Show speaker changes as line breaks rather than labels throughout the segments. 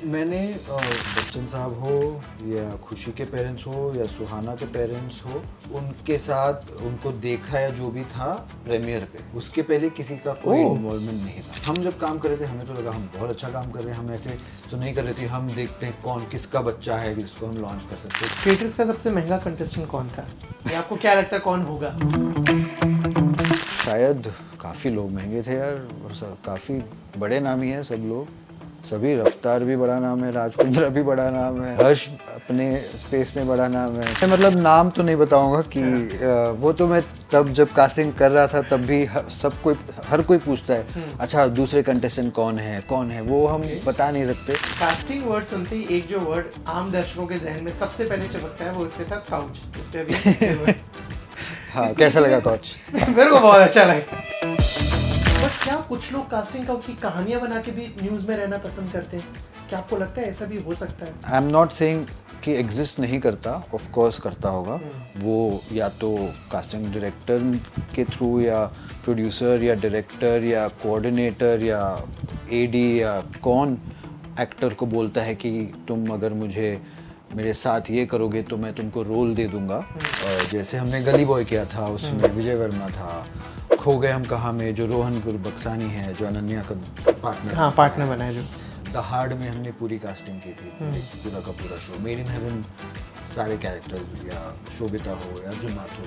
मैंने बच्चन साहब हो या खुशी के पेरेंट्स हो या सुहाना के पेरेंट्स हो, उनके साथ उनको देखा या जो भी था प्रीमियर पे, उसके पहले किसी का कोई इन्वॉल्वमेंट नहीं था। हम जब काम कर रहे थे हमें तो लगा हम बहुत अच्छा काम कर रहे हैं, हम ऐसे तो नहीं कर रहे थे, हम देखते हैं कौन किसका बच्चा है जिसको हम लॉन्च कर सकते हैं।
थिएटर्स का सबसे महंगा कंटेस्टेंट कौन था, या आपको क्या लगता है कौन होगा?
शायद काफ़ी लोग महंगे थे यार, और काफ़ी बड़े नामी हैं सब लोग, सभी। रफ्तार भी बड़ा नाम है, राज कुंद्रा भी बड़ा नाम है, हर्ष अपने स्पेस में बड़ा नाम है। मतलब नाम तो नहीं बताऊंगा कि वो तो मैं तब जब कास्टिंग कर रहा था तब भी हर कोई पूछता है अच्छा दूसरे कंटेस्टेंट कौन है, वो हम बता नहीं सकते।
कास्टिंग वर्ड सुनते ही एक जो वर्ड आम दर्शकों के जहन में सबसे पहले चमकता है वो इसके साथ काउच, इस पे अभी
हाँ, कैसा लगा काउच?
मेरे को बहुत अच्छा लगा। बट क्या कुछ लोग कास्टिंग काउच की कहानियां बना के भी न्यूज में रहना पसंद करते हैं? क्या आपको लगता है ऐसा भी हो सकता है?
आई एम नॉट सेइंग कि एग्जिस्ट नहीं करता, ऑफ कोर्स करता होगा वो, या तो कास्टिंग डायरेक्टर के थ्रू या प्रोड्यूसर या डायरेक्टर या कोऑर्डिनेटर या एडी या कौन एक्टर को बोलता है कि तुम अगर मेरे साथ ये करोगे तो मैं तुमको रोल दे दूंगा। जैसे हमने गली बॉय किया था, उसमें विजय वर्मा था। खो गए हम कहाँ में जो रोहन गुरबक्सानी है, जो अनन्या का पार्टनर,
हाँ पार्टनर बना है जो।
दहाड़ में हमने पूरी कास्टिंग की थी, पूरा का पूरा शो। मेड इन हेवन सारे कैरेक्टर्स, या शोभिता हो या जुमात हो।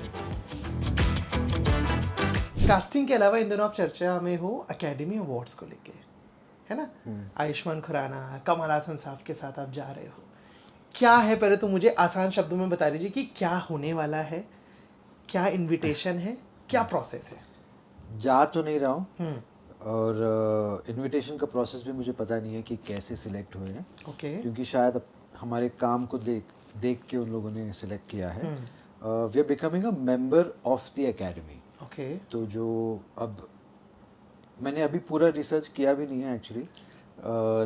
कास्टिंग के अलावा इन दिनों आप चर्चा में हो एकेडमी अवार्ड्स को लेके, है ना? आयुष्मान खुराना, कमल हासन साहब के साथ आप जा रहे हो, क्या है? पहले तो मुझे आसान शब्दों में बता दीजिए कि क्या होने वाला है, क्या इनविटेशन है, क्या प्रोसेस है?
जा तो नहीं रहा हूँ, और इनविटेशन का प्रोसेस भी मुझे पता नहीं है कि कैसे सिलेक्ट हुए हैं।
ओके।
क्योंकि शायद हमारे काम को देख के उन लोगों ने सिलेक्ट किया है। We are becoming a member of the academy.
Okay.
तो जो अब मैंने अभी पूरा रिसर्च किया भी नहीं है एक्चुअली,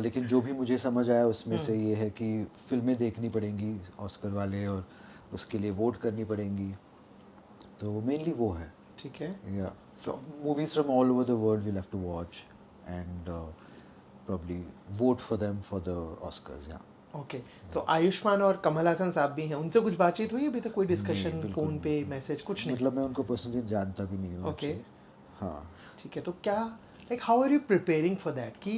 लेकिन जो भी मुझे समझ आया उसमें से ये है कि फिल्में देखनी पड़ेंगी ऑस्कर वाले, और उसके लिए वोट करनी पड़ेंगी, तो मेनली वो है।
ठीक है।
या movies from all over the world we'll have to watch and probably vote for them for the Oscars. Yeah.
Okay. तो आयुष्मान और कमल हासन साहब भी हैं, उनसे कुछ बातचीत हुई अभी तक? कोई डिस्कशन, फोन पे मैसेज, कुछ नहीं?
मतलब मैं उनको पर्सनली जानता भी नहीं हूँ।
ओके।
हाँ
ठीक है। तो क्या like how are you preparing for that कि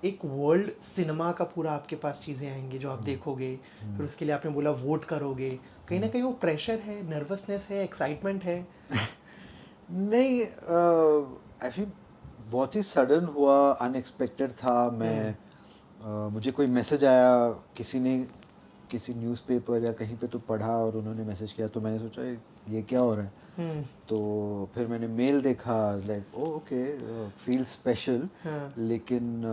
एक वर्ल्ड सिनेमा का पूरा आपके पास चीज़ें आएंगी जो आप देखोगे, फिर उसके लिए आपने बोला वोट करोगे, कहीं ना कहीं वो प्रेशर है, नर्वसनेस है, एक्साइटमेंट है?
नहीं, एक्चुअली बहुत ही सडन हुआ, अनएक्सपेक्टेड था। मुझे कोई मैसेज आया, किसी न्यूज़पेपर या कहीं पे तो पढ़ा और उन्होंने मैसेज किया, तो मैंने सोचा ये क्या हो रहा है। तो फिर मैंने मेल देखा, लाइक ओके, फील स्पेशल। लेकिन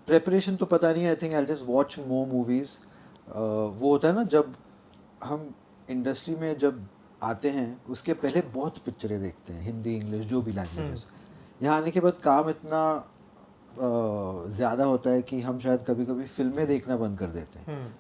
प्रेपरेशन तो पता नहीं, I think I just watch more movies. वो होता है ना, जब हम इंडस्ट्री में जब आते हैं उसके पहले बहुत पिक्चरें देखते हैं, हिंदी इंग्लिश जो भी लैंग्वेजेस। यहाँ आने के बाद काम इतना ज़्यादा होता है कि हम शायद कभी कभी फिल्में देखना बंद कर देते हैं,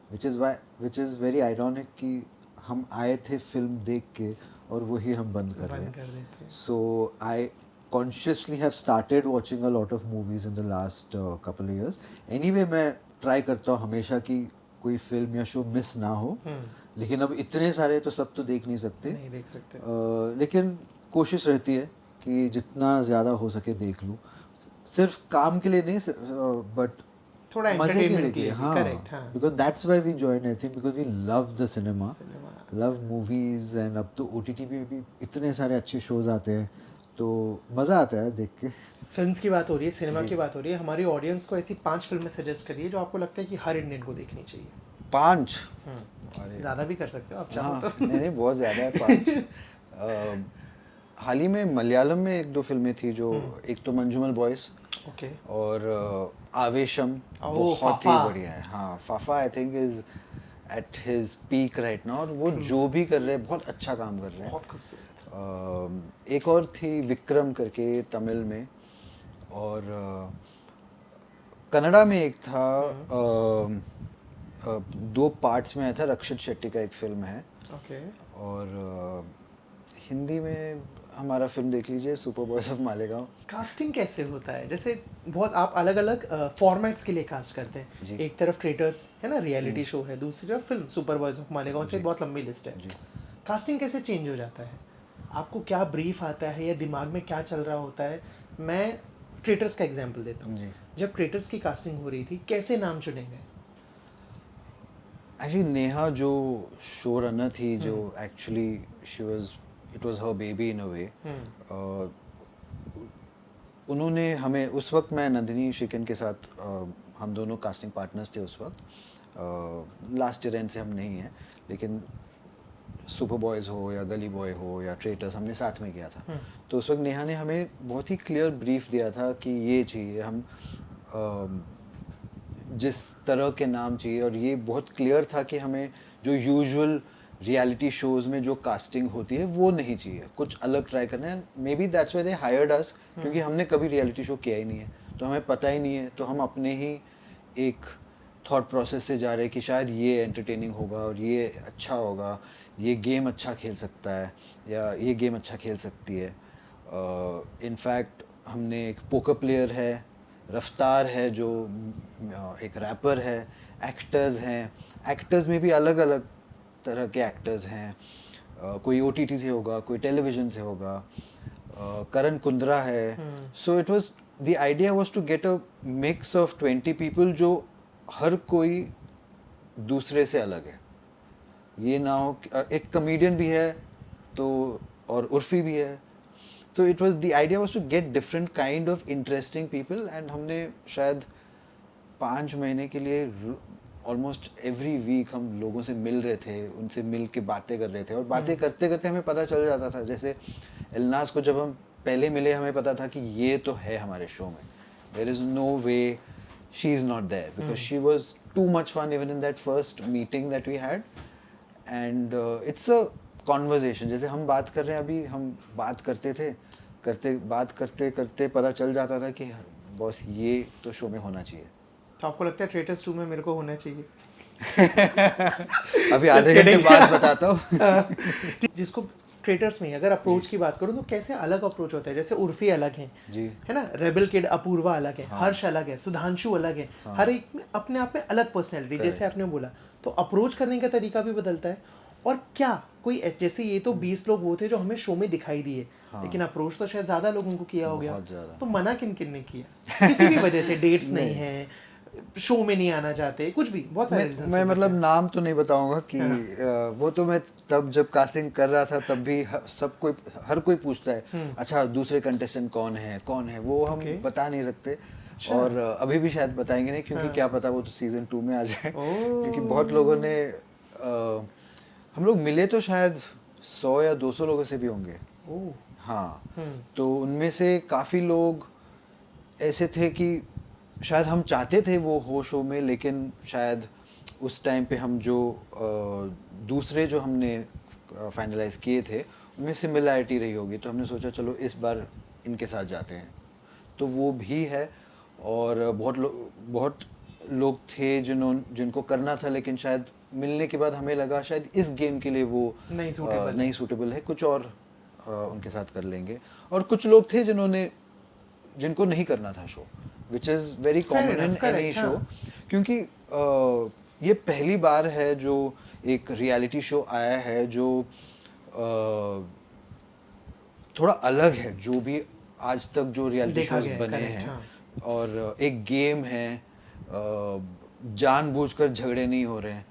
विच इज़ वेरी आयरॉनिक कि हम आए थे फिल्म देख के और वही हम बंद कर रहे हैं। So I consciously have started watching a lot of movies in the last couple years. Anyway मैं ट्राई करता हूँ हमेशा कि कोई फिल्म या शो मिस ना हो, लेकिन अब इतने सारे तो सब तो देख नहीं सकते, लेकिन कोशिश रहती है कि जितना ज़्यादा हो सके देख लूँ, सिर्फ काम के लिए नहीं, बट
थोड़ा
मजे के लिए।
हाँ,
because that's why we join, I think, because we love the cinema, love movies. And अब तो OTT पे भी इतने सारे अच्छे शोज आते हैं, तो मज़ा आता है देख के।
फिल्म्स की बात हो रही है, सिनेमा की बात हो रही है, हमारी ऑडियंस को ऐसी 5 फिल्में सजेस्ट करिए जो आपको लगता है कि हर इंडियन को देखनी चाहिए।
5?
ज़्यादा भी कर सकते हो आप चाहो तो।
नहीं बहुत ज़्यादा है 5। हाल ही में मलयालम में 1-2 फिल्में थी जो, एक तो मंजूमल बॉयज़,
ओके,
और आवेशम बहुत ही बढ़िया है। हाँ, फाफा I think is at his peak right now, और वो जो भी कर रहे हैं बहुत अच्छा काम कर रहे हैं,
बहुत खूबसूरत।
एक और थी विक्रम करके तमिल में, और कन्नड़ा में एक था, 2 पार्ट्स में आया था, रक्षित शेट्टी का एक फिल्म है।
ओके।
और हिंदी में हमारा फिल्म देख लीजिए, super boys of Malegaon.
Casting कैसे होता है? जैसे बहुत आप अलग अलग फॉर्मेट्स के लिए कास्ट करते
जी।
हैं। एक तरफ ट्रेटर्स है ना, रियलिटी शो है, दूसरी तरफ film super boys of Malegaon से बहुत लंबी लिस्ट है।
जी।
कास्टिंग कैसे चेंज हो जाता है? आपको क्या ब्रीफ आता है या दिमाग में क्या चल रहा होता है? मैं ट्रेटर्स का एग्जांपल देता हूँ।
जी।
जब ट्रेटर्स की कास्टिंग हो रही थी, कैसे नाम चुने गए?
एक्चुअली नेहा जो शो रनर थी, जो actually it was her baby in a way, उन्होंने हमें उस वक्त, मैं नंदिनी शिकन के साथ हम दोनों कास्टिंग पार्टनर्स थे उस वक्त। लास्ट ईयर एंड से हम नहीं हैं, लेकिन सुपर बॉयज़ हो या गली बॉय हो या ट्रेटर्स हमने साथ में किया था। तो उस वक्त नेहा ने हमें बहुत ही क्लियर ब्रीफ दिया था कि ये चाहिए, हम जिस तरह के नाम चाहिए, और ये बहुत क्लियर था कि हमें जो यूजुअल रियलिटी शोज़ में जो कास्टिंग होती है वो नहीं चाहिए, कुछ अलग ट्राई करना है। Maybe that's why they hired us, क्योंकि हमने कभी रियलिटी शो किया ही नहीं है, तो हमें पता ही नहीं है। तो हम अपने ही एक थॉट प्रोसेस से जा रहे हैं कि शायद ये एंटरटेनिंग होगा और ये अच्छा होगा, ये गेम अच्छा खेल सकता है या ये गेम अच्छा खेल सकती है। इनफैक्ट हमने एक पोकर प्लेयर है, रफ्तार है जो एक रैपर है, एक्टर्स हैं, एक्टर्स में भी अलग अलग तरह के एक्टर्स हैं। कोई OTT से होगा, कोई टेलीविज़न से होगा, करण कुंद्रा है। So it was the idea was to get a mix of 20 people जो हर कोई दूसरे से अलग है। ये ना हो एक कॉमेडियन भी है तो, और उर्फी भी है। तो it was the idea was to get different kind of interesting people, and हमने शायद 5 महीने के लिए ऑलमोस्ट एवरी वीक हम लोगों से मिल रहे थे, उनसे मिल के बातें कर रहे थे, और बातें करते करते हमें पता चल जाता था। जैसे एलनाज को जब हम पहले मिले, हमें पता था कि ये तो है हमारे शो में, there is no way she is not there, because she was too much fun even in that first meeting that we had. And it's a conversation, जैसे हम बात कर रहे हैं अभी, हम बात करते थे, बात करते करते पता चल जाता था कि बॉस ये तो शो में होना चाहिए।
तो आपको लगता है ट्रेटर्स 2 में मेरे को होना चाहिए?
अभी आधे घंटे बाद बताता हूँ।
जिसको ट्रेटर्स में अगर अप्रोच की बात करूँ तो कैसे अलग अप्रोच होता है? जैसे उर्फी अलग है
जी,
है ना, रेबल किड अपूर्वा अलग है, हर्ष अलग है, सुधांशु अलग है, हर एक में अपने आप में अलग पर्सनैलिटी, जैसे आपने बोला। तो अप्रोच करने का तरीका भी बदलता है। और क्या कोई जैसे ये तो 20 लोग वो थे जो हमें शो में दिखाई दिए, लेकिन अप्रोच तो शायद ज्यादा लोगों को किया हो गया।
बहुत ज़्यादा।
तो मना किन किन ने किया? किसी भी वजह से, डेट्स नहीं है, शो में नहीं आना चाहते, कुछ भी, बहुत सारे reasons
मैं
हो
मतलब
सकते हैं।
नाम तो नहीं बताऊंगा कि वो तो मैं तब जब कास्टिंग कर रहा था तब भी हर कोई पूछता है, अच्छा दूसरे कंटेस्टेंट कौन है, वो हम बता नहीं सकते। और अभी भी शायद बताएंगे नहीं, क्योंकि क्या पता वो तो सीजन 2 में आ जाए। क्योंकि बहुत लोगों ने हम लोग मिले तो शायद 100 या 200 लोगों से भी होंगे। हाँ, तो उनमें से काफ़ी लोग ऐसे थे कि शायद हम चाहते थे वो हो शो में, लेकिन शायद उस टाइम पे हम जो दूसरे जो हमने फाइनलाइज किए थे उनमें सिमिलैरिटी रही होगी, तो हमने सोचा चलो इस बार इनके साथ जाते हैं। तो वो भी है। और बहुत लोग थे जिनको करना था, लेकिन शायद मिलने के बाद हमें लगा शायद इस गेम के लिए वो नहीं सूटेबल है, कुछ और उनके साथ कर लेंगे। और कुछ लोग थे जिनको नहीं करना था show, which is very common in any show, क्योंकि ये पहली बार है जो एक रियलिटी शो आया है जो थोड़ा अलग है जो भी आज तक जो रियलिटी शोज बने हैं। और एक गेम है, जानबूझकर झगड़े नहीं हो रहे हैं,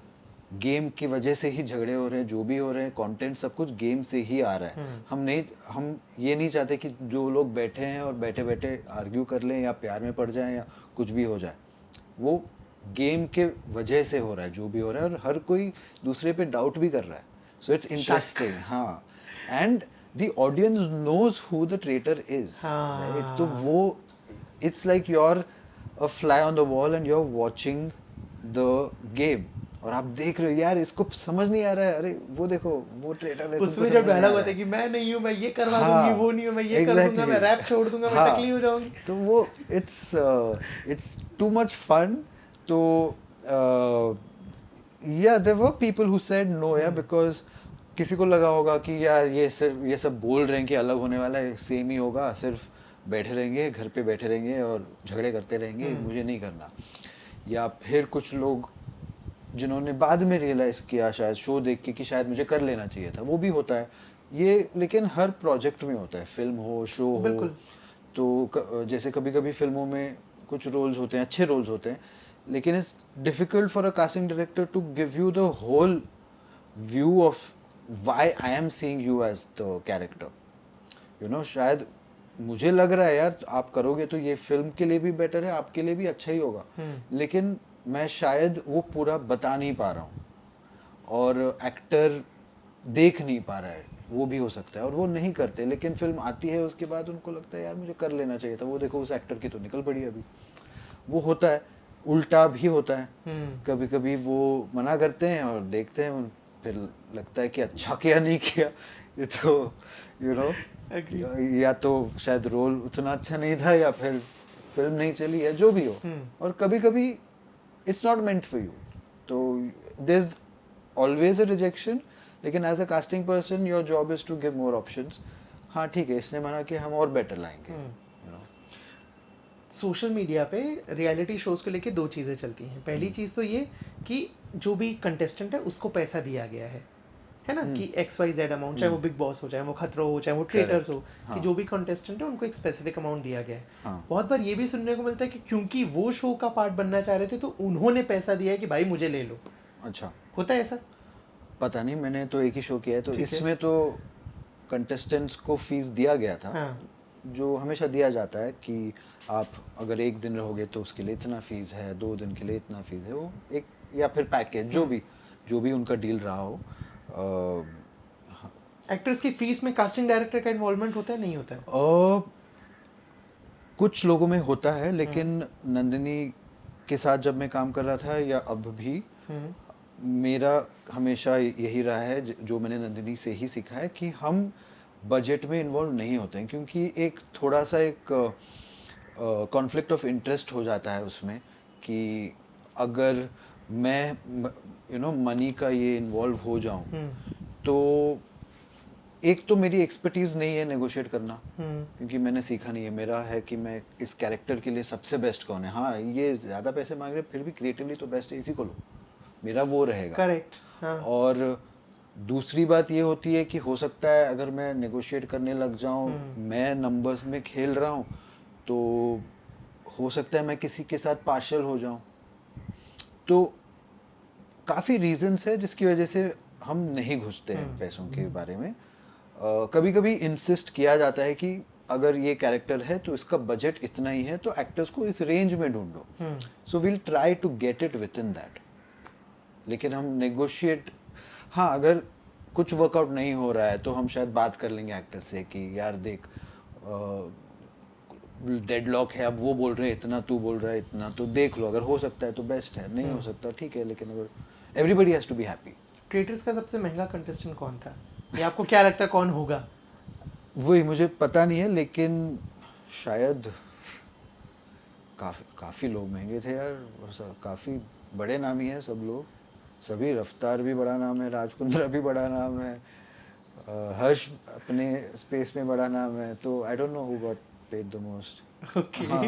गेम की वजह से ही झगड़े हो रहे हैं, जो भी हो रहे हैं कंटेंट सब कुछ गेम से ही आ रहा है। हम ये नहीं चाहते कि जो लोग बैठे हैं और बैठे बैठे आर्ग्यू कर लें या प्यार में पड़ जाएं या कुछ भी हो जाए, वो गेम के वजह से हो रहा है जो भी हो रहा है, और हर कोई दूसरे पे डाउट भी कर रहा है। So it's interesting. हाँ, and the audience knows who the traitor is, right? तो वो it's like you're a fly on the wall and you're watching the game, और आप देख रहे हो यार इसको समझ नहीं आ रहा है, अरे वो देखो वो ट्रेटर है,
उसमें जब डायलॉग होता है कि मैं नहीं हूँ, मैं ये करवा दूंगी, वो नहीं हूँ, मैं ये कर दूंगा, मैं रैप छोड़ दूंगा, मैं टकली हो जाऊंगी,
तो वो इट्स टू मच फन। तो yeah, there were people who said no, yeah, because किसी को लगा होगा कि यार ये सब बोल रहे हैं कि अलग होने वाला है, सेम ही होगा, सिर्फ बैठे रहेंगे घर पे, बैठे रहेंगे और झगड़े करते रहेंगे, मुझे नहीं करना। या फिर कुछ लोग जिन्होंने बाद में रियलाइज़ किया शायद शो देख के कि शायद मुझे कर लेना चाहिए था, वो भी होता है ये। लेकिन हर प्रोजेक्ट में होता है, फिल्म हो, शो हो।
बिल्कुल।
तो जैसे कभी कभी फिल्मों में कुछ रोल्स होते हैं, अच्छे रोल्स होते हैं, लेकिन it's difficult for a casting director to give you the whole view of why I am seeing you as the character. You know, शायद मुझे लग रहा है यार आप करोगे तो ये फिल्म के लिए भी बेटर है, आपके लिए भी अच्छा ही होगा, लेकिन मैं शायद वो पूरा बता नहीं पा रहा हूँ और एक्टर देख नहीं पा रहा है, वो भी हो सकता है, और वो नहीं करते। लेकिन फिल्म आती है उसके बाद उनको लगता है यार मुझे कर लेना चाहिए था, वो देखो उस एक्टर की तो निकल पड़ी अभी। वो होता है, उल्टा भी होता है। कभी कभी वो मना करते हैं और देखते हैं, फिर लगता है कि अच्छा किया नहीं किया ये तो, यू नो, या तो शायद रोल उतना अच्छा नहीं था, या फिर फिल्म नहीं चली, या जो भी हो। और कभी कभी it's not meant for you, तो there is always a rejection. लेकिन as a casting person your job is to give more options. हाँ ठीक है, इसने मना किया, हम और बेटर लाएंगे, यू नो।
सोशल मीडिया पे रियलिटी शोज को लेके दो चीज़ें चलती हैं। पहली चीज़ तो ये कि जो भी कंटेस्टेंट है उसको पैसा दिया गया है ना, कि XYZ अमाउंट, चाहे वो बिग बॉस हो, चाहे वो खतरों हो, चाहे वो ट्रेटर्स हो, कि जो भी कंटेस्टेंट है उनको एक स्पेसिफिक अमाउंट दिया गया है। बहुत बार ये भी सुनने को मिलता है कि क्योंकि वो शो का पार्ट बनना चाह रहे थे तो उन्होंने पैसा दिया है कि भाई मुझे ले लो।
अच्छा,
होता है ऐसा?
पता नहीं, मैंने तो एक ही शो किया है, तो इसमें तो कंटेस्टेंट्स को फीस दिया गया था। जो हमेशा दिया जाता है कि आप अगर एक दिन रहोगे तो उसके लिए इतना फीस है, 2 दिन के लिए इतना फीस है, वो एक, या फिर पैकेज जो भी उनका डील रहा हो।
एक्टर्स की फीस में कास्टिंग डायरेक्टर का इन्वॉल्वमेंट होता है, नहीं होता है?
कुछ लोगों में होता है, लेकिन नंदिनी के साथ जब मैं काम कर रहा था, या अब भी, मेरा हमेशा यही रहा है, जो मैंने नंदिनी से ही सीखा है, कि हम बजट में इन्वॉल्व नहीं होते हैं, क्योंकि एक थोड़ा सा एक कॉन्फ्लिक्ट ऑफ इंटरेस्ट हो जाता है उसमें, कि अगर मैं मनी का ये इन्वॉल्व हो जाऊं, तो एक तो मेरी एक्सपर्टीज़ नहीं है नेगोशिएट करना, क्योंकि मैंने सीखा नहीं है। मेरा है कि मैं इस कैरेक्टर के लिए सबसे बेस्ट कौन है। हाँ, ये ज़्यादा पैसे मांग रहे, फिर भी क्रिएटिवली तो बेस्ट है, इसी को लो, मेरा वो रहेगा।
करेक्ट। हाँ।
और दूसरी बात ये होती है कि हो सकता है अगर मैं नेगोशिएट करने लग जाऊं, मैं नंबर्स में खेल रहा हूं, तो हो सकता है मैं किसी के साथ पार्शल हो जाऊं। तो काफ़ी रीजंस है जिसकी वजह से हम नहीं घुसते हैं पैसों के बारे में। कभी कभी इंसिस्ट किया जाता है कि अगर ये कैरेक्टर है तो इसका बजट इतना ही है, तो एक्टर्स को इस रेंज में ढूंढो, so we'll try to get it within that. लेकिन हम नेगोशिएट, हाँ, अगर कुछ वर्कआउट नहीं हो रहा है तो हम शायद बात कर लेंगे एक्टर से कि यार देख, डेडलॉक है, अब वो बोल रहे हैं इतना, तू बोल रहा है इतना, तो देख लो, अगर हो सकता है तो बेस्ट है, नहीं हो सकता ठीक है, लेकिन अगर everybody has to be happy.
Traitors का सबसे महंगा कंटेस्टेंट कौन था, या आपको क्या लगता है कौन होगा?
वही मुझे पता नहीं है, लेकिन शायद काफ़ी लोग महंगे थे यार, काफ़ी बड़े नाम ही हैं सब लोग, सभी। रफ्तार भी बड़ा नाम है, राजकुंद्रा भी बड़ा नाम है, हर्ष अपने स्पेस में बड़ा नाम है, तो I don't know who got paid the most.
Okay,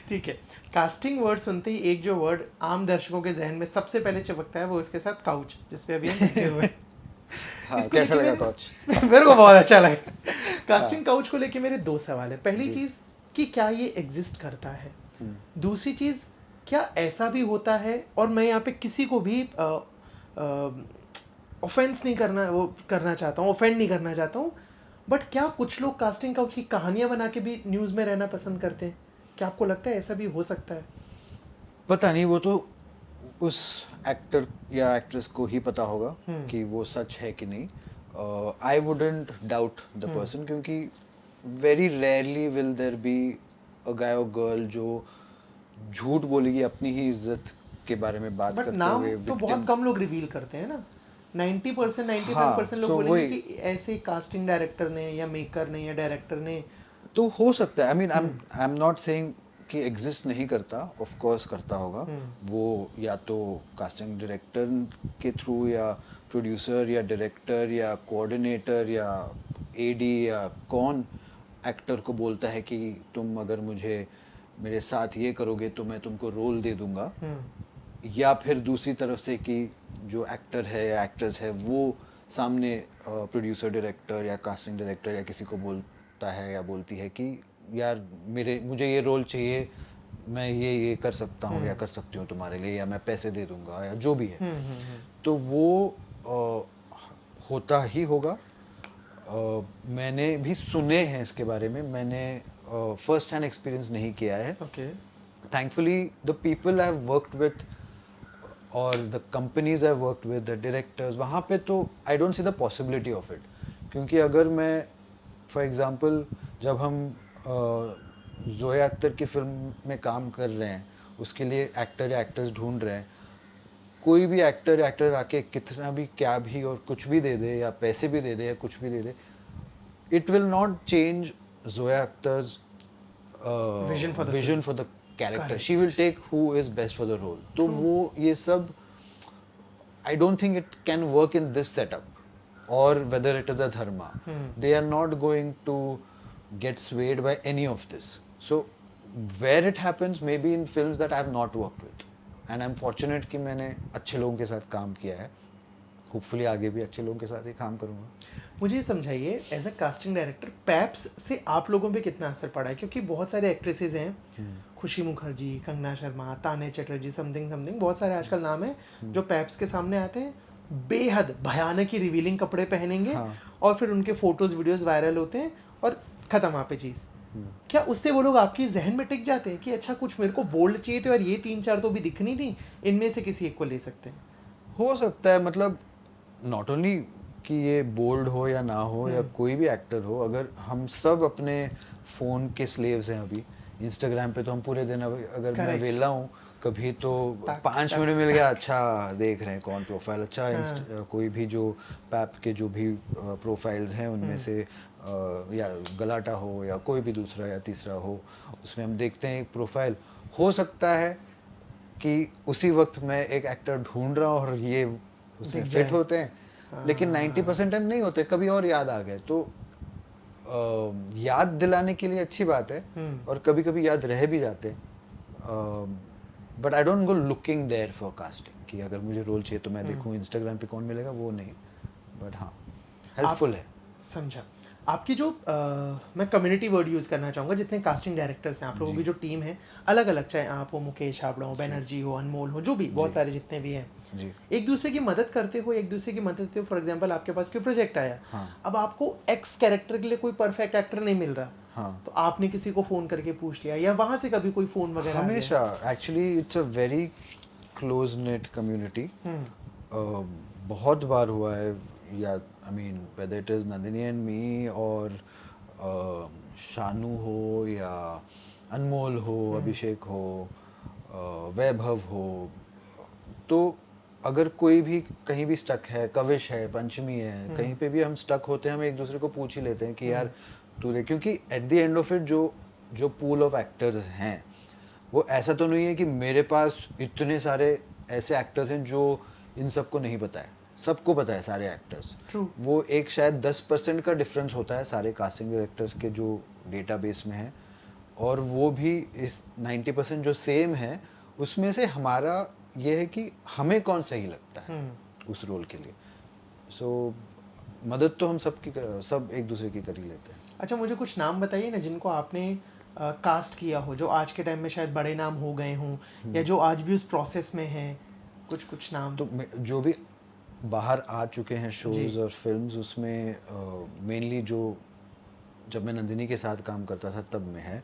ठीक है। कास्टिंग वर्ड सुनते ही एक जो वर्ड आम दर्शकों के जहन में सबसे पहले चमकता है वो इसके साथ काउच, जिसपे अभी हम बैठे हुए हैं।
हाँ, कैसा लगा काउच?
मेरे को बहुत अच्छा लगा। कास्टिंग काउच को लेके मेरे दो सवाल है। पहली चीज कि क्या ये एग्जिस्ट करता है, दूसरी चीज क्या ऐसा भी होता है, और मैं यहाँ पे किसी को भी ऑफेंस नहीं करना, वो करना चाहता हूँ, ऑफेंड नहीं करना चाहता हूँ, बट क्या कुछ लोग कास्टिंग काउच की कहानियां बना के भी न्यूज़ में रहना पसंद करते हैं? क्या आपको लगता है ऐसा भी हो सकता है?
पता नहीं, वो तो उस एक्टर या एक्ट्रेस को ही पता होगा कि वो सच है कि नहीं। I wouldn't doubt the person, क्योंकि very rarely will there be a guy और गर्ल जो झूठ बोलेगी अपनी ही इज्जत के बारे में बात करते
नाम
हुए।
तो बहुत कम लोग रिवील करते हैं ना, 90% 95% लोग बोलेंगे कि ऐसे कास्टिंग डायरेक्टर ने या मेकर ने या डायरेक्टर ने।
तो हो सकता है, I mean I am not saying कि एग्जिस्ट नहीं करता, ऑफ कोर्स करता होगा। वो या तो कास्टिंग डायरेक्टर के थ्रू या प्रोड्यूसर या डायरेक्टर या कोऑर्डिनेटर या एडी या कौन एक्टर को बोलता है कि तुम अगर मुझे मेरे साथ ये करोगे तो मैं तुमको रोल दे दूंगा, या फिर दूसरी तरफ से कि जो एक्टर है या एक्ट्रेस है वो सामने प्रोड्यूसर डायरेक्टर या कास्टिंग डायरेक्टर या किसी को बोलता है या बोलती है कि यार मुझे ये रोल चाहिए, मैं ये कर सकता हूँ या कर सकती हूँ तुम्हारे लिए, या मैं पैसे दे दूंगा या जो भी है। तो वो होता ही होगा। मैंने भी सुने हैं इसके बारे में, मैंने फर्स्ट हैंड एक्सपीरियंस नहीं किया है। Thankfully the people I've worked with और the companies I've worked with, the directors, वहाँ पे तो I don't see the possibility of it। क्योंकि अगर मैं for example जब हम जोया अख्तर की फिल्म में काम कर रहे हैं, उसके लिए एक्टर या एक्ट्रेस ढूंढ रहे हैं, कोई भी एक्टर या एक्ट्रेस आके कितना भी क्या भी और कुछ भी दे दे या पैसे भी दे दे या कुछ भी दे दे, it will not change Zoya Akhtar's vision for the character. She will take who is best for the role. तो वो ये सब I don't think it can work in this setup, or whether it is a dharma. They are not going to get swayed by any of this. So where it happens maybe in films that I have not worked with, and I'm fortunate कि मैंने अच्छे लोगों के साथ काम किया है। Hopefully आगे भी अच्छे लोगों के साथ ही काम करूँगा।
मुझे समझाइए as a casting director paps से आप लोगों पे कितना असर पड़ा है? क्योंकि बहुत सारे एक्ट्रेसेस हैं, खुशी मुखर्जी, कंगना शर्मा, ताने चटर्जी, समथिंग समथिंग, बहुत सारे आजकल नाम हैं जो पैप्स के सामने आते हैं, बेहद भयानक ही रिवीलिंग कपड़े पहनेंगे और फिर उनके फोटोज वीडियोस वायरल होते हैं और ख़त्म आप पे चीज़। क्या उससे वो लोग आपकी जहन में टिक जाते हैं कि अच्छा कुछ मेरे को बोल्ड चाहिए तो यार ये 3-4 तो भी दिखनी थी, इनमें से किसी एक को ले सकते हैं?
हो सकता है, मतलब नॉट ओनली कि ये बोल्ड हो या ना हो या कोई भी एक्टर हो, अगर हम सब अपने फ़ोन के स्लेव्स हैं अभी। इंस्टाग्राम पे तो हम पूरे दिन, अगर मैं वेला हूँ कभी तो 5 मिनट मिल गया, अच्छा देख रहे हैं कौन प्रोफाइल, अच्छा कोई भी जो पैप के जो भी प्रोफाइल्स हैं उनमें से या गलाटा हो या कोई भी दूसरा या तीसरा हो, उसमें हम देखते हैं एक प्रोफाइल। हो सकता है कि उसी वक्त मैं एक एक्टर ढूंढ रहा हूँ और ये उसमें फिट होते हैं, लेकिन 90% टाइम नहीं होते, कभी और याद आ गए तो याद दिलाने के लिए अच्छी बात है, और कभी कभी याद रह भी जाते हैं। But I don't go looking there for casting कि अगर मुझे रोल चाहिए तो मैं देखूँ इंस्टाग्राम पे कौन मिलेगा, वो नहीं। बट हाँ, हेल्पफुल है।
समझा। आपकी जो मैं कम्युनिटी वर्ड यूज़ करना चाहूँगा, जितने कास्टिंग डायरेक्टर्स हैं आप लोगों की जो टीम है, अलग अलग, चाहे आप हो मुकेश हावड़ा हो, बैनर्जी हो, अनमोल हो, जो भी बहुत सारे जितने भी हैं, एक दूसरे की मदद करते हो, एक दूसरे की मदद करते हो। फॉर एग्जांपल आपके पास कोई प्रोजेक्ट आया, अब आपको एक्स कैरेक्टर के लिए कोई परफेक्ट एक्टर नहीं मिल रहा, तो आपने किसी को फ़ोन करके पूछ लिया, या वहाँ से कभी कोई फ़ोन वगैरह?
हमेशा, actually it's a very close net community. बहुत बार हुआ है, या I mean whether it is Nandini and me, और शानू हो या अनमोल हो, अभिषेक हो, वैभव हो, तो अगर कोई भी कहीं भी स्टक है, कविश है, पंचमी है, कहीं पे भी हम स्टक होते हैं, हम एक दूसरे को पूछ ही लेते हैं कि यार तू दे, क्योंकि at the end of it जो पूल ऑफ एक्टर्स हैं, वो ऐसा तो नहीं है कि मेरे पास इतने सारे ऐसे एक्टर्स हैं जो इन सबको नहीं पता है, सबको पता है सारे एक्टर्स। वो एक शायद 10% का डिफरेंस होता है सारे कास्टिंग डायरेक्टर्स के जो डेटाबेस में है, और वो भी इस 90% जो सेम है, उसमें से हमारा ये है कि हमें कौन सही लगता है उस रोल के लिए। सो मदद तो हम सब एक दूसरे की कर ही लेते हैं।
अच्छा, मुझे कुछ नाम बताइए ना जिनको आपने कास्ट किया हो, जो आज के टाइम में शायद बड़े नाम हो गए हों, या जो आज भी उस प्रोसेस में हैं, कुछ नाम।
तो जो भी बाहर आ चुके हैं शोज़ और फिल्म्स, उसमें मेनली जो जब मैं नंदिनी के साथ काम करता था तब में है,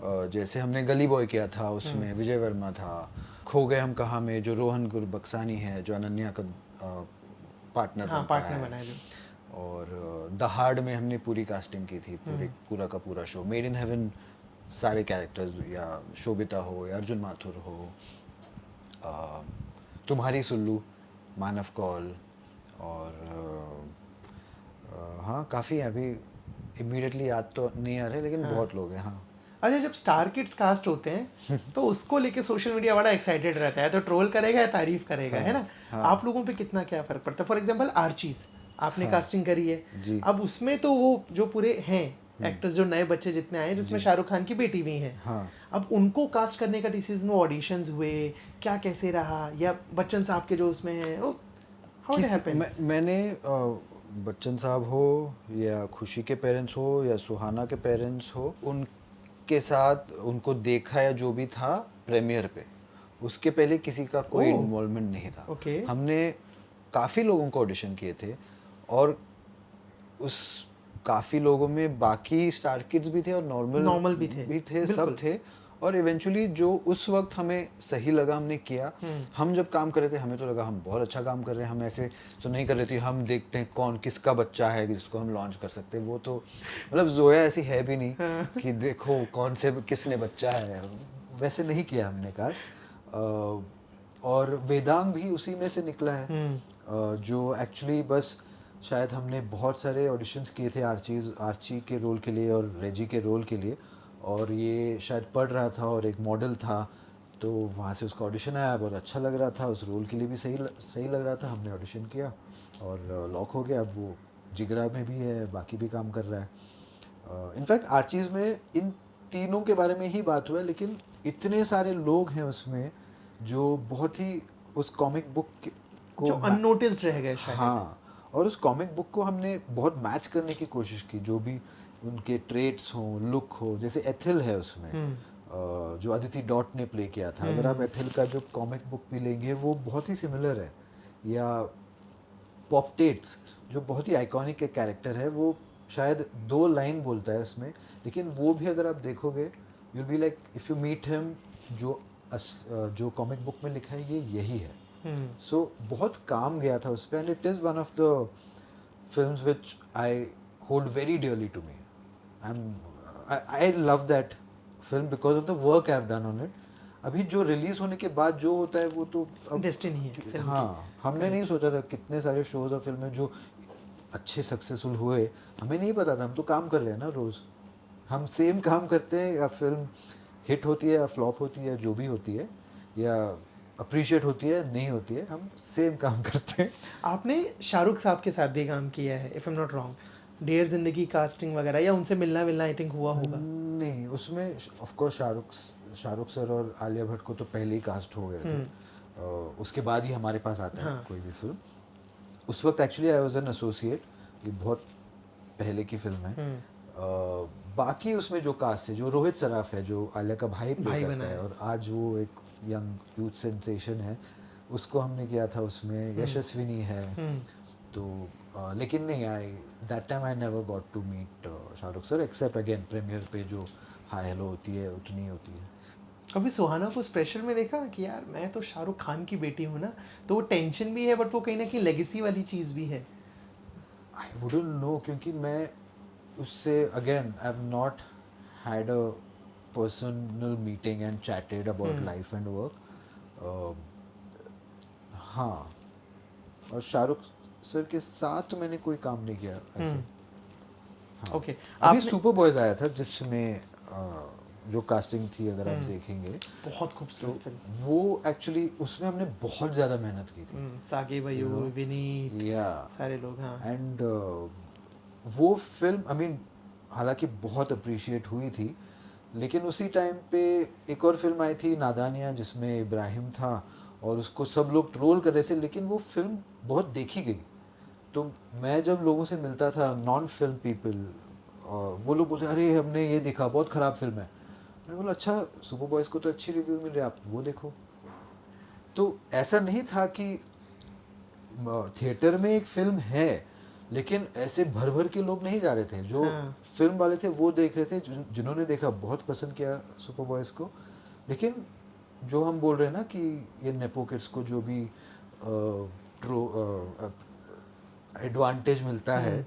जैसे हमने गली बॉय किया था, उसमें विजय वर्मा था। खो गए हम कहाँ में जो रोहन गुरबक्सानी है, जो अनन्या का पार्टनर बनता है। और दहाड़ में हमने पूरी कास्टिंग की थी, पूरा का पूरा शो। मेड इन हेवन सारे कैरेक्टर्स, या शोभिता हो या अर्जुन माथुर हो, तुम्हारी सुल्लू, मानव कौल, और हाँ काफ़ी अभी इमीडिएटली याद तो नहीं आ रहे, लेकिन बहुत लोग हैं। हाँ,
अच्छा, जब स्टार किड्स कास्ट होते हैं तो उसको लेके सोशल मीडिया बड़ा एक्साइटेड रहता है, तो ट्रोल करेगा या तारीफ करेगा, है ना? आप लोगों पे कितना क्या फर्क पड़ता है? फॉर एग्जांपल आर्चीज आपने कास्टिंग करी है,
जी।
अब उसमें तो वो जो पूरे हैं एक्टर्स, जो नए बच्चे जितने आए, जिसमें शाहरुख खान की बेटी भी हैं,
हाँ।
अब उनको कास्ट करने का डिसीजन, ऑडिशंस हुए, क्या कैसे रहा, या बच्चन साहब के जो उसमें हैं, हाउ इट हैपेंस?
मैंने बच्चन साहब हो या खुशी के पेरेंट्स हो या सुहाना के पेरेंट्स हो, उनके साथ उनको देखा या जो भी था प्रीमियर पे, उसके पहले किसी का कोई
ओह,
इन्वॉल्वमेंट नहीं था।
ओके।
हमने काफ़ी लोगों को ऑडिशन किए थे और उस काफ़ी लोगों में बाकी स्टार किड्स भी थे और नॉर्मल
नॉर्मल भी थे,
सब
बिल्कुल।
थे। और इवेंचुअली जो उस वक्त हमें सही लगा हमने किया। हम जब काम कर रहे थे हमें तो लगा हम बहुत अच्छा काम कर रहे हैं, हम ऐसे तो नहीं कर रहे थे, हम देखते हैं कौन किसका बच्चा है जिसको हम लॉन्च कर सकते हैं। वो तो मतलब जोया ऐसी है भी नहीं कि देखो कौन से किसने बच्चा है, वैसे नहीं किया हमने कास्ट। और वेदांग भी उसी में से निकला है, जो एक्चुअली बस शायद हमने बहुत सारे ऑडिशंस किए थे आर्ची के रोल के लिए और रेजी के रोल के लिए, और ये शायद पढ़ रहा था और एक मॉडल था, तो वहाँ से उसका ऑडिशन आया, बहुत अच्छा लग रहा था, उस रोल के लिए भी सही लग रहा था, हमने ऑडिशन किया और लॉक हो गया। अब वो जिगरा में भी है, बाकी भी काम कर रहा है। इनफैक्ट आर्चीज़ में इन तीनों के बारे में ही बात हुआ है, लेकिन इतने सारे लोग हैं उसमें जो बहुत ही उस कॉमिक बुक को
जो अननोटिस्ड रह गए शायद।
हाँ, और उस कॉमिक बुक को हमने बहुत मैच करने की कोशिश की, जो भी उनके ट्रेट्स हों, लुक हो। जैसे एथिल है उसमें, जो अदिति डॉट ने प्ले किया था, अगर आप एथिल का जो कॉमिक बुक भी लेंगे वो बहुत ही सिमिलर है। या पॉपटेट्स जो बहुत ही आइकॉनिक एक कैरेक्टर है, वो शायद 2 लाइन बोलता है उसमें, लेकिन वो भी अगर आप देखोगे you'll be like if you meet him, जो कॉमिक बुक में लिखा है ये यही है। सो बहुत काम गया था उस पर, and it is one of the films which I hold very dearly to me. I love that film because of the work I have done on it. अभी जो रिलीज होने के बाद जो होता है वो तो अब
डेस्टिनी है फिल्म की।
हाँ, हमने नहीं सोचा था कितने सारे शोज और फिल्में जो अच्छे सक्सेसफुल हुए, हमें नहीं पता था। हम तो काम कर रहे हैं ना रोज़, हम सेम काम करते हैं, या फिल्म हिट होती है या फ्लॉप होती है, जो भी होती है, या अप्रिशिएट होती है नहीं होती है, हम सेम काम करते हैं।
आपने शाहरुख साहब के साथ भी काम किया है, if I am not wrong, Dear Zindagi casting वगैरह, या उनसे मिलना मिलना आई थिंक हुआ होगा?
नहीं, उसमें ऑफ कोर्स शाहरुख सर और आलिया भट्ट को तो पहले ही कास्ट हो गए थे। उसके बाद ही हमारे पास आता है कोई भी फिल्म। उस वक्त actually I was an associate, ये बहुत पहले की फिल्म है। बाकी उसमें जो कास्ट है, जो रोहित सराफ है, जो आलिया का भाई प्ले करता है और आज वो एक यंग यूथ सेंसेशन है, उसको हमने किया था उसमें। यशस्विनी है। तो लेकिन नहीं, that time I never got to meet Shahrukh sir, except again premiere पे जो हाई हेलो होती है उतनी होती है।
कभी सुहाना को स्पेशल में देखा कि यार मैं तो शाहरुख खान की बेटी हूँ ना, तो वो टेंशन भी है बट वो कहीं ना कहीं लेगेसी वाली चीज़ भी है?
आई वुडंट नो, क्योंकि मैं उससे again I have not had a personal meeting and chatted about life and work. हाँ, और शाहरुख सर के साथ तो मैंने कोई काम नहीं किया ऐसे। हाँ।
ओके,
अभी
आपने
सुपर बॉयज आया था जिसमें जो कास्टिंग थी, अगर आप देखेंगे
बहुत खूबसूरत फिल्म,
वो एक्चुअली उसमें हमने बहुत ज़्यादा मेहनत की थी।
सागे भाई, विनीत,
या
सारे लोग। हाँ,
एंड वो फिल्म आई मीन हालांकि बहुत अप्रिशिएट हुई थी, लेकिन उसी टाइम पे एक और फिल्म आई थी नादानिया, जिसमें इब्राहिम था और उसको सब लोग ट्रोल कर रहे थे, लेकिन वो फिल्म बहुत देखी गई। तो मैं जब लोगों से मिलता था, नॉन फिल्म पीपल, वो लोग बोलते अरे हमने ये देखा, बहुत ख़राब फिल्म है। मैंने बोला अच्छा, सुपर बॉयज़ को तो अच्छी रिव्यू मिल रहे, आप वो देखो। तो ऐसा नहीं था कि थिएटर में एक फिल्म है, लेकिन ऐसे भर भर के लोग नहीं जा रहे थे। जो फिल्म वाले थे वो देख रहे थे, जिन्होंने देखा बहुत पसंद किया सुपर बॉयज़ को। लेकिन जो हम बोल रहे हैं ना कि ये नेपो किड्स को जो भी एडवांटेज मिलता है,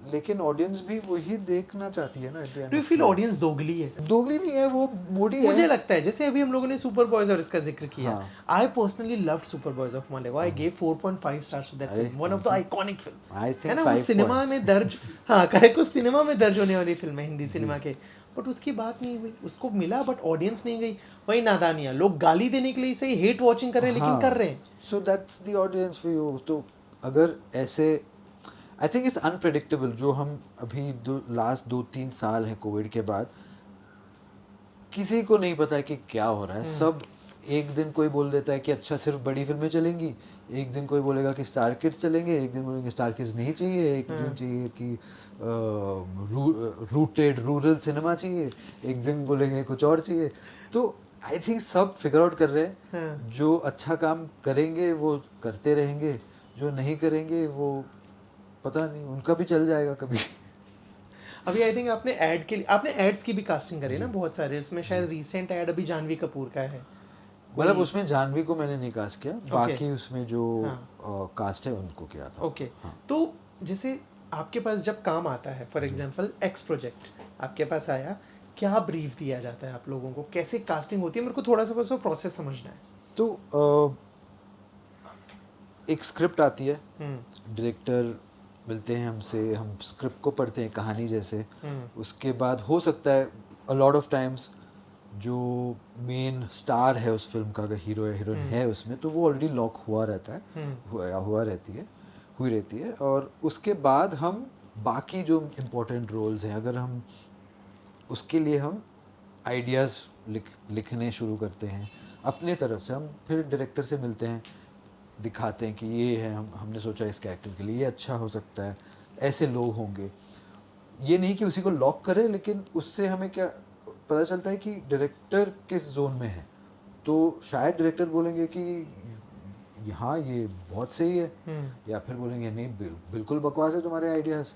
लेकिन ऑडियंस भी वही देखना चाहती है ना at the end
do you
of
feel
the day।
Audience दोगली है?
दोगली नहीं है, वो मूडी
मुझे
है।
लगता है जैसे अभी हम लोगों ने सुपर बॉयज और इसका जिक्र किया,
हाँ।
I personally loved super boys of Malegaon, I gave 4.5 stars to that
अरे,
film, one of the
thank you।
Iconic film,
I
है
think
ना, वो
5
सिनेमा
points।
में दर्ज, हाँ करेक्ट, वो सिनेमा में दर्ज होने वाली फिल्म है हिंदी सिनेमा के, बट उसकी बात नहीं हुई, उसको मिला बट ऑडियंस नहीं गई। वही नादानियाँ, लोग गाली देने के लिए सही हेट वॉचिंग कर रहे हैं, लेकिन कर रहे हैं।
So that's the audience for you. तो अगर ऐसे, आई थिंक इट्स अनप्रेडिक्टेबल जो हम अभी लास्ट 2-3 साल है कोविड के बाद, किसी को नहीं पता है कि क्या हो रहा है। सब एक दिन कोई बोल देता है कि अच्छा सिर्फ बड़ी फिल्में चलेंगी, एक दिन कोई बोलेगा कि स्टार किड्स चलेंगे, एक दिन बोलेंगे स्टार किड्स नहीं चाहिए, एक दिन चाहिए कि रूटेड रूरल सिनेमा चाहिए, एक दिन बोलेंगे कुछ और चाहिए। तो आई थिंक सब फिगर आउट कर रहे हैं। जो अच्छा काम करेंगे वो करते रहेंगे, जो नहीं करेंगे वो पता नहीं, उनका भी चल जाएगा कभी।
अभी आई थिंक आपने ऐड के लिए, आपने एड्स की भी कास्टिंग करी ना बहुत सारे, इसमें शायद रीसेंट ऐड अभी जानवी कपूर का है,
मतलब उसमें जानवी को मैंने नहीं कास्ट किया, बाकी उसमें जो
हाँ।
कास्ट है उनको किया था।
ओके। तो जैसे आपके पास जब काम आता है, फॉर एग्जांपल एक्स प्रोजेक्ट आपके पास आया, क्या ब्रीफ दिया जाता है आप लोगों को, कैसे कास्टिंग होती है, मेरे को थोड़ा सा बस वो प्रोसेस समझना है।
तो एक स्क्रिप्ट आती है, डायरेक्टर मिलते हैं हमसे, हम स्क्रिप्ट को पढ़ते हैं कहानी जैसे। उसके बाद हो सकता है अ लॉट ऑफ टाइम्स जो मेन स्टार है उस फिल्म का, अगर हीरो या हीरोइन है उसमें, तो वो ऑलरेडी लॉक हुआ रहता है, हुई रहती है। और उसके बाद हम बाकी जो इम्पोर्टेंट रोल्स हैं, अगर हम उसके लिए हम आइडियाज़ लिखने शुरू करते हैं अपने तरफ से। हम फिर डायरेक्टर से मिलते हैं, दिखाते हैं कि ये है, हमने सोचा इस कैरेक्टर के लिए ये अच्छा हो सकता है, ऐसे लोग होंगे। ये नहीं कि उसी को लॉक करें, लेकिन उससे हमें क्या पता चलता है कि डायरेक्टर किस जोन में है। तो शायद डायरेक्टर बोलेंगे कि हाँ ये बहुत सही है, या फिर बोलेंगे नहीं बिल्कुल बकवास है तुम्हारे आइडियाज़।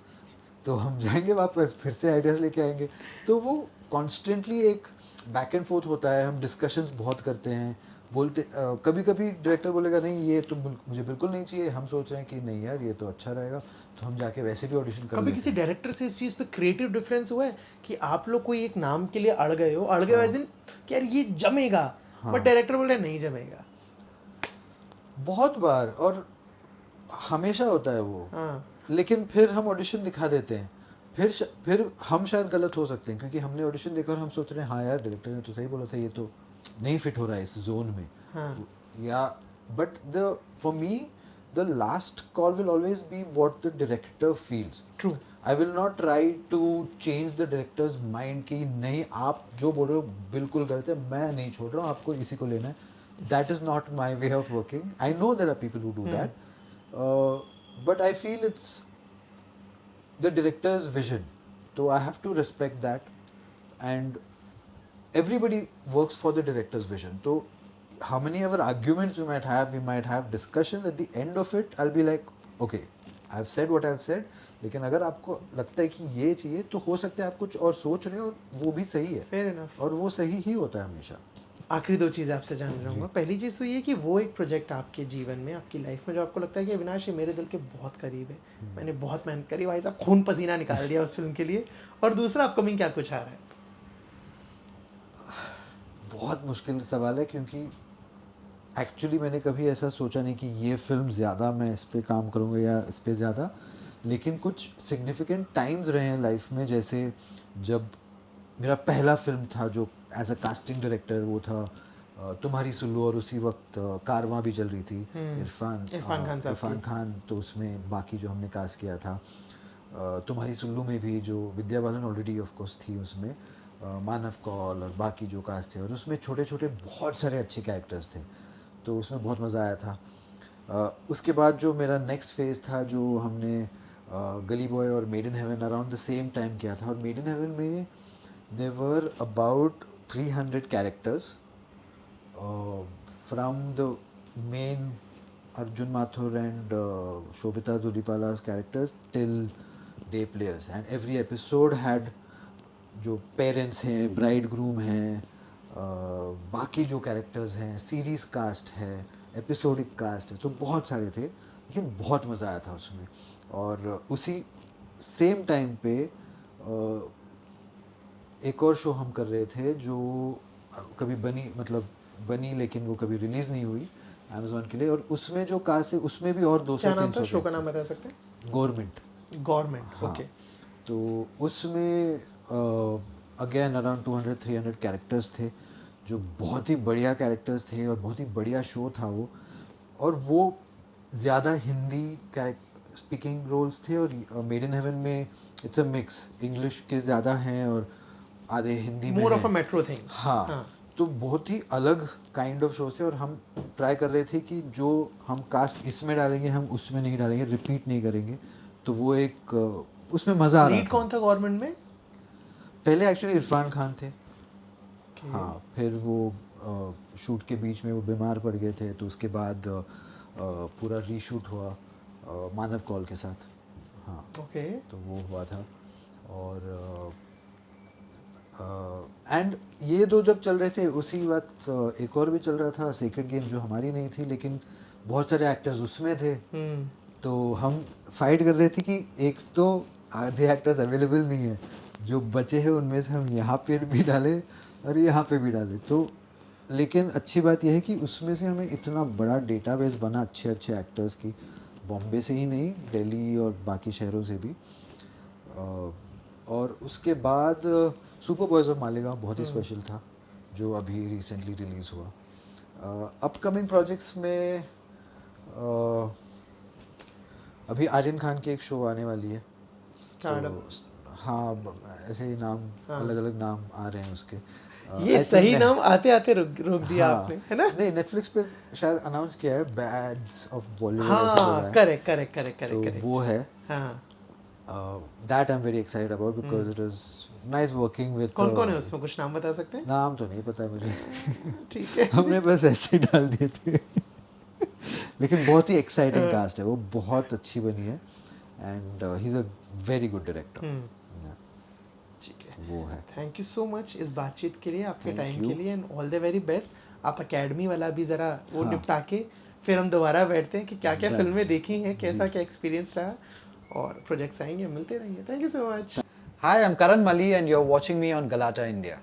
तो हम जाएंगे वापस, फिर से आइडियाज़ लेके आएंगे। तो वो कॉन्स्टेंटली एक बैक एंड फोर्थ होता है। हम डिस्कशंस बहुत करते हैं, बोलते कभी कभी डायरेक्टर बोलेगा नहीं ये तो मुझे बिल्कुल नहीं चाहिए, हम सोच रहे हैं कि नहीं यार ये तो अच्छा रहेगा, तो हम जाके वैसे भी ऑडिशन कर
कभी
लेते
किसी
हैं।
डायरेक्टर से इस चीज़ पे क्रिएटिव डिफरेंस हुआ है कि आप लोग कोई एक नाम के लिए अड़ गए हो, एज इन कि यार ये जमेगा, बट डायरेक्टर बोल रहे नहीं जमेगा?
बहुत बार, और हमेशा होता है वो।
हाँ।
लेकिन फिर हम ऑडिशन दिखा देते हैं, फिर हम शायद गलत हो सकते हैं, क्योंकि हमने ऑडिशन देखा और हम सोच रहे हैं हाँ यार डायरेक्टर ने तो सही बोला था, ये तो नहीं फिट हो रहा है इस जोन में।
हाँ।
या but the for me the last call will always be what the director feels.
True.
I will not try to change the director's mind कि नहीं आप जो बोल रहे हो बिल्कुल गलत है, मैं नहीं छोड़ रहा हूँ, आपको इसी को लेना है। That is not my way of working. I know there are people who do that, but I feel it's the director's vision, so I have to respect that, and everybody works for the director's vision. So how many ever arguments we might have discussions, at the end of it I'll be like okay I've said what I've said, लेकिन अगर आपको लगता है कि ये चाहिए तो हो सकता है आप कुछ और सोच रहे हो और वो भी सही है,
फेयर इनफ,
और वो सही ही होता है हमेशा।
आखिरी दो चीज़ आपसे जानना चाहूँगा। पहली चीज़ तो ये कि वो एक प्रोजेक्ट आपके जीवन में, आपकी लाइफ में जो आपको लगता है कि अविनाश ये मेरे दिल के बहुत करीब है, मैंने बहुत मेहनत करी, भाई साहब खून पसीना निकाल दिया उस फिल्म के लिए। और दूसरा अपकमिंग क्या कुछ आ रहा है?
बहुत मुश्किल सवाल है, क्योंकि एक्चुअली मैंने कभी ऐसा सोचा नहीं कि ये फिल्म ज़्यादा मैं इस पर काम करूँगा या इस पर ज़्यादा, लेकिन कुछ सिग्निफिकेंट टाइम्स रहे हैं लाइफ में। जैसे जब मेरा पहला फिल्म था जो एज अ कास्टिंग डायरेक्टर, वो था तुम्हारी सुल्लू, और उसी वक्त कारवां भी चल रही थी, इरफान खान, तो उसमें बाकी जो हमने कास्ट किया था तुम्हारी सुल्लू में भी जो Vidya Balan already of course थी उसमें, मानव कौल और बाकी जो कास्ट थे, और उसमें छोटे छोटे बहुत सारे अच्छे कैरेक्टर्स थे, तो उसमें बहुत मज़ा आया था। उसके बाद जो मेरा नेक्स्ट फेज़ था, जो हमने गली बॉय और made in heaven around the same time किया था, और मेड इन हेवन में there were about 300 characters from the main Arjun Mathur and Sobhita Dhulipala's characters till day players, and every episode had जो पेरेंट्स हैं, ब्राइड ग्रूम हैं, बाकी जो कैरेक्टर्स हैं, सीरीज़ कास्ट है, एपिसोडिक कास्ट है, तो बहुत सारे थे, लेकिन बहुत मज़ा आया था उसमें। और उसी सेम टाइम पे एक और शो हम कर रहे थे जो कभी बनी लेकिन वो कभी रिलीज़ नहीं हुई अमेज़ॉन के लिए, और उसमें जो कास्ट है उसमें भी और 200-300
क्या नाम था शो का? नाम बता सकते हैं?
गवर्नमेंट।
गवर्नमेंट।
हाँ,
ओके।
तो उसमें अगेन अराउंड 200-300 कैरेक्टर्स थे जो बहुत ही बढ़िया कैरेक्टर्स थे और बहुत ही बढ़िया शो था वो। और वो ज़्यादा हिंदी कैरेक्टर स्पीकिंग रोल्स थे, और मेड इन हेवन में इट्स अ मिक्स, इंग्लिश के ज़्यादा हैं और आधे हिंदी में
मोर ऑफ अ
हैं।
Metro thing.
हाँ, तो बहुत ही अलग काइंड ऑफ शो थे, और हम ट्राई कर रहे थे कि जो हम कास्ट इसमें डालेंगे हम उसमें नहीं डालेंगे, रिपीट नहीं करेंगे। तो वो एक उसमें मज़ा आ रहा
लीड
था।
कौन था गवर्नमेंट में?
पहले एक्चुअली इरफान खान थे।
Okay.
हाँ, फिर वो शूट के बीच में वो बीमार पड़ गए थे, तो उसके बाद पूरा रीशूट हुआ मानव कौल के साथ। हाँ,
ओके।
तो वो हुआ था। और एंड ये दो जब चल रहे थे उसी वक्त एक और भी चल रहा था सीक्रेट गेम, जो हमारी नहीं थी लेकिन बहुत सारे एक्टर्स उसमें थे। तो हम फाइट कर रहे थे कि एक तो आधे एक्टर्स अवेलेबल नहीं है, जो बचे हैं उनमें से हम यहाँ पे भी डालें और यहाँ पे भी डालें। तो लेकिन अच्छी बात यह है कि उसमें से हमें इतना बड़ा डेटाबेस बना अच्छे अच्छे एक्टर्स की, बॉम्बे से ही नहीं, दिल्ली और बाकी शहरों से भी। और उसके बाद सुपर बॉयज़ ऑफ मालेगांव बहुत ही स्पेशल था, जो अभी रिसेंटली रिलीज़ हुआ। अपकमिंग प्रोजेक्ट्स में अभी आर्यन खान की एक शो आने वाली है।
स्टार्टअप।
तो हाँ, ऐसे ही नाम, अलग अलग नाम आ रहे हैं उसके।
ये
I
सही
think
नाम आते आते रोक दिया
हाँ,
आपने, है ना?
नहीं, नेटफ्लिक्स पे शायद अनाउंस किया है, बैड्स ऑफ बॉलीवुड ऐसा
हाँ,
लगा है।
करेक्ट करेक्ट करेक्ट करेक्ट
तो
करेक्ट।
वो है,
हाँ।
That I am very excited about because it is nice working with.
कौन कौन है उसमें, कुछ नाम बता सकते हैं?
नाम तो नहीं पता मुझे।
ठीक है।
हमने बस ऐसे ही डाल दिए थे। लेकिन बहुत ही एक्साइटिंग कास्ट है, वो बहुत अच्छी बनी है, and he is a very good director.
ठीक है,
वो है।
थैंक यू सो मच इस बातचीत के लिए, आपके
Thank
टाइम
you.
के लिए, and all the very best. आप अकेडमी वाला भी ज़रा वो
हाँ।
निपटा के फिर हम दोबारा बैठते हैं कि क्या क्या
Done.
फिल्में देखी हैं, कैसा
जी।
क्या एक्सपीरियंस रहा, और प्रोजेक्ट्स आएंगे, मिलते रहेंगे। Thank you so much.
Hi, I'm Karan Mali and you're watching me on Galata India.